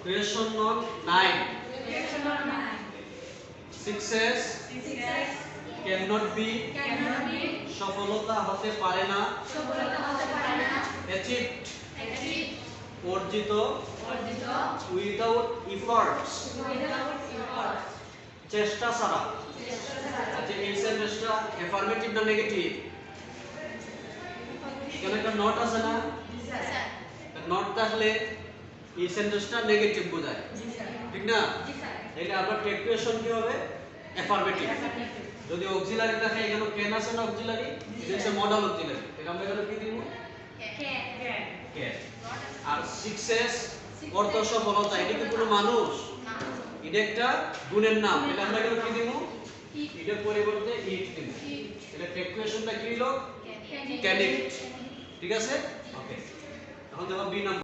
Question not 9. Success cannot be সফলতা হতে পারে না achieved অর্জিত without efforts চেষ্টা ছাড়া। আচ্ছা এই সেন্টেন্সটা অ্যাফার্মেটিভ না নেগেটিভ? এখানে একটা নট আছে না? নট থাকলে এই সেন্টেন্সটা নেগেটিভ বোঝায়, ঠিক না? তাহলে আবার টেক্সচুয়েশন কি হবে? অ্যাফার্মেটিভ। যদি অক্সিলারি থাকে এখানে ক্যান আছে না অক্সিলারি, এটা হচ্ছে মডাল অক্সিলারি। এটা আমরা এখানে কি দিব? ক্যান। আর সাকসেস অর্থ সফলতা, এটা কি কোনো মানুষ? এটা একটা গুণের নাম। এটা আমরা এখানে কি দিব? এটার পরিবর্তে ইট দিব। এটা টেক্সচুয়েশনটা কি হলো? ক্যান ইট। ঠিক আছে? ওকে। এখন দেখো বি নাম্বার।